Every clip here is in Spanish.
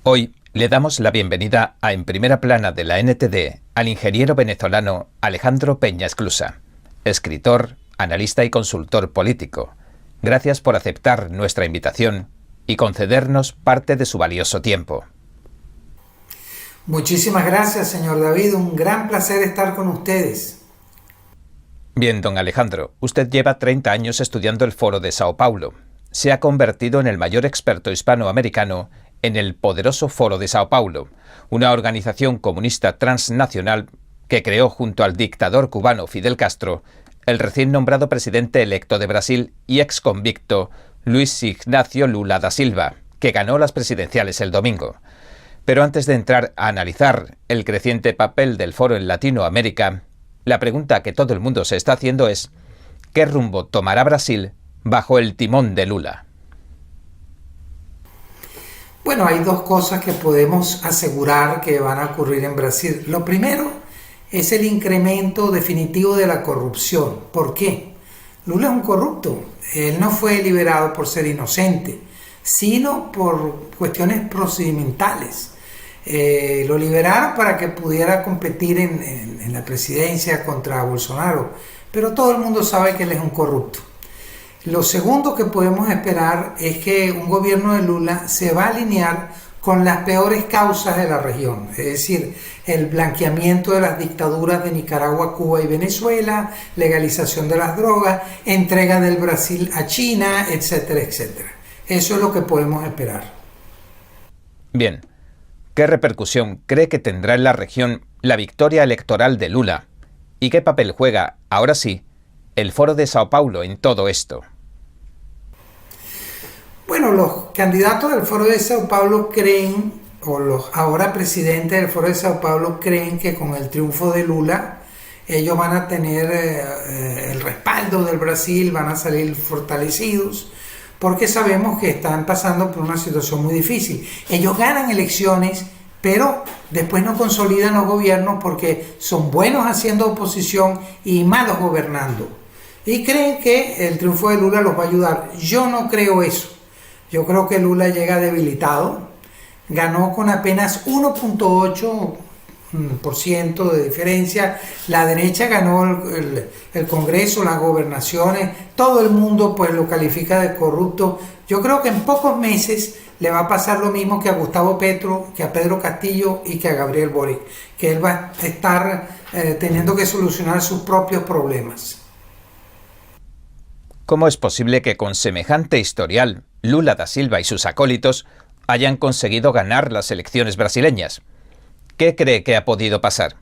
Hoy le damos la bienvenida a En Primera Plana de la NTD al ingeniero venezolano Alejandro Peña Esclusa, escritor, analista y consultor político. Gracias por aceptar nuestra invitación y concedernos parte de su valioso tiempo. Muchísimas gracias, señor David. Un gran placer estar con ustedes. Bien, don Alejandro, usted lleva 30 años estudiando el Foro de Sao Paulo. Se ha convertido en el mayor experto hispanoamericano en el poderoso Foro de Sao Paulo, una organización comunista transnacional que creó junto al dictador cubano Fidel Castro el recién nombrado presidente electo de Brasil y exconvicto Luiz Ignacio Lula da Silva, que ganó las presidenciales el domingo. Pero antes de entrar a analizar el creciente papel del foro en Latinoamérica, la pregunta que todo el mundo se está haciendo es ¿qué rumbo tomará Brasil bajo el timón de Lula? Bueno, hay dos cosas que podemos asegurar que van a ocurrir en Brasil. Lo primero es el incremento definitivo de la corrupción. ¿Por qué? Lula es un corrupto. Él no fue liberado por ser inocente, sino por cuestiones procedimentales. Lo liberaron para que pudiera competir en la presidencia contra Bolsonaro, pero todo el mundo sabe que él es un corrupto. Lo segundo que podemos esperar es que un gobierno de Lula se va a alinear con las peores causas de la región, es decir, el blanqueamiento de las dictaduras de Nicaragua, Cuba y Venezuela, legalización de las drogas, entrega del Brasil a China, etcétera, etcétera. Eso es lo que podemos esperar. Bien, ¿qué repercusión cree que tendrá en la región la victoria electoral de Lula? ¿Y qué papel juega, ahora sí, el Foro de Sao Paulo en todo esto? Bueno, los candidatos del Foro de Sao Paulo creen, o los ahora presidentes del Foro de Sao Paulo creen que con el triunfo de Lula ellos van a tener el respaldo del Brasil, van a salir fortalecidos, porque sabemos que están pasando por una situación muy difícil. Ellos ganan elecciones, pero después no consolidan los gobiernos porque son buenos haciendo oposición y malos gobernando. Y creen que el triunfo de Lula los va a ayudar. Yo no creo eso. Yo creo que Lula llega debilitado. Ganó con apenas 1.8% de diferencia. La derecha ganó el Congreso, las gobernaciones. Todo el mundo pues lo califica de corrupto. Yo creo que en pocos meses le va a pasar lo mismo que a Gustavo Petro, que a Pedro Castillo y que a Gabriel Boric, que él va a estar teniendo que solucionar sus propios problemas. ¿Cómo es posible que con semejante historial Lula da Silva y sus acólitos hayan conseguido ganar las elecciones brasileñas? ¿Qué cree que ha podido pasar?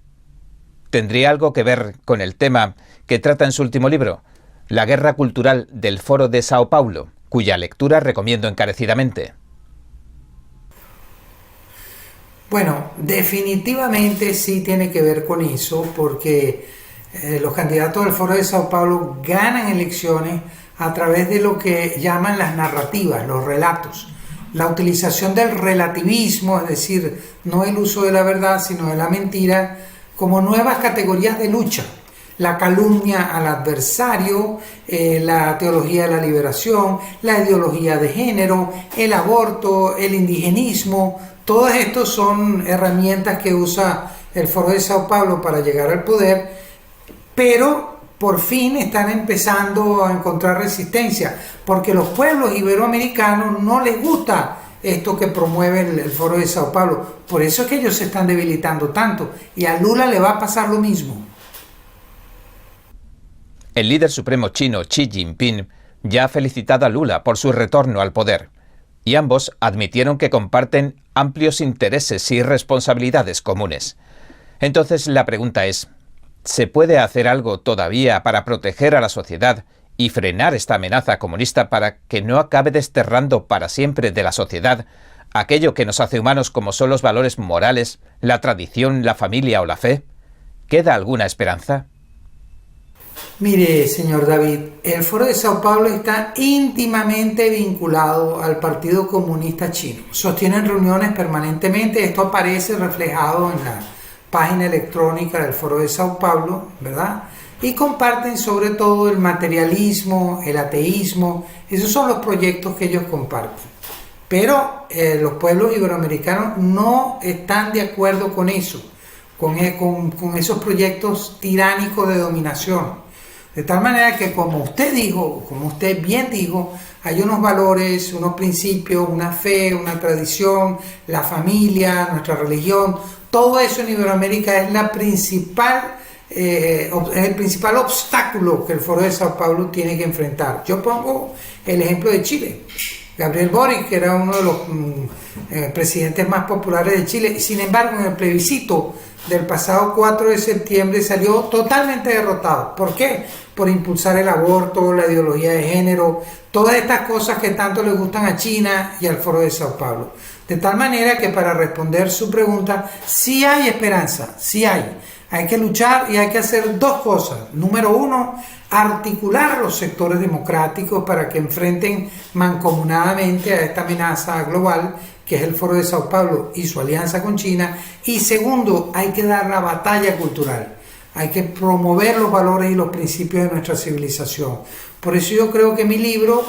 ¿Tendría algo que ver con el tema que trata en su último libro, La guerra cultural del Foro de Sao Paulo, cuya lectura recomiendo encarecidamente? Bueno, definitivamente sí tiene que ver con eso, porque los candidatos del Foro de Sao Paulo ganan elecciones a través de lo que llaman las narrativas, los relatos. La utilización del relativismo, es decir, no el uso de la verdad, sino de la mentira, como nuevas categorías de lucha. La calumnia al adversario, la teología de la liberación, la ideología de género, el aborto, el indigenismo. Todos estos son herramientas que usa el Foro de Sao Paulo para llegar al poder, pero por fin están empezando a encontrar resistencia, porque los pueblos iberoamericanos no les gusta esto que promueve el Foro de Sao Paulo. Por eso es que ellos se están debilitando tanto, y a Lula le va a pasar lo mismo. El líder supremo chino Xi Jinping ya ha felicitado a Lula por su retorno al poder, y ambos admitieron que comparten amplios intereses y responsabilidades comunes. Entonces la pregunta es, ¿se puede hacer algo todavía para proteger a la sociedad y frenar esta amenaza comunista para que no acabe desterrando para siempre de la sociedad aquello que nos hace humanos, como son los valores morales, la tradición, la familia o la fe? ¿Queda alguna esperanza? Mire, señor David, el Foro de Sao Paulo está íntimamente vinculado al Partido Comunista Chino. Sostienen reuniones permanentemente, esto aparece reflejado en la página electrónica del Foro de Sao Paulo, ¿verdad? Y comparten sobre todo el materialismo, el ateísmo, esos son los proyectos que ellos comparten. Pero los pueblos iberoamericanos no están de acuerdo con eso, con esos proyectos tiránicos de dominación. De tal manera que, como usted dijo, como usted bien dijo, hay unos valores, unos principios, una fe, una tradición, la familia, nuestra religión, todo eso en Iberoamérica es el principal obstáculo que el Foro de Sao Paulo tiene que enfrentar. Yo pongo el ejemplo de Chile. Gabriel Boric, que era uno de los presidentes más populares de Chile, sin embargo, en el plebiscito del pasado 4 de septiembre salió totalmente derrotado. ¿Por qué? Por impulsar el aborto, la ideología de género, todas estas cosas que tanto le gustan a China y al Foro de Sao Paulo. De tal manera que, para responder su pregunta, sí hay esperanza, sí hay. Hay que luchar y hay que hacer dos cosas. Número uno, articular a los sectores democráticos para que enfrenten mancomunadamente a esta amenaza global que es el Foro de Sao Paulo y su alianza con China. Y segundo, hay que dar la batalla cultural. Hay que promover los valores y los principios de nuestra civilización. Por eso yo creo que mi libro,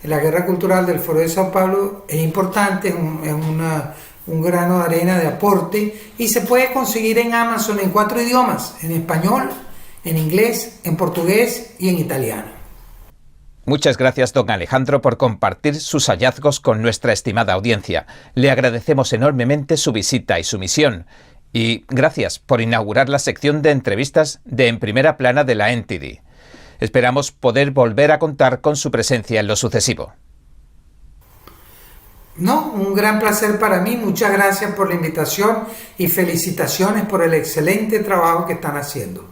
La Guerra Cultural del Foro de Sao Paulo, es importante, es un grano de arena de aporte, y se puede conseguir en Amazon en 4 idiomas, en español, en inglés, en portugués y en italiano. Muchas gracias, don Alejandro, por compartir sus hallazgos con nuestra estimada audiencia. Le agradecemos enormemente su visita y su misión. Y gracias por inaugurar la sección de entrevistas de En Primera Plana de la NTD. Esperamos poder volver a contar con su presencia en lo sucesivo. No, un gran placer para mí. Muchas gracias por la invitación y felicitaciones por el excelente trabajo que están haciendo.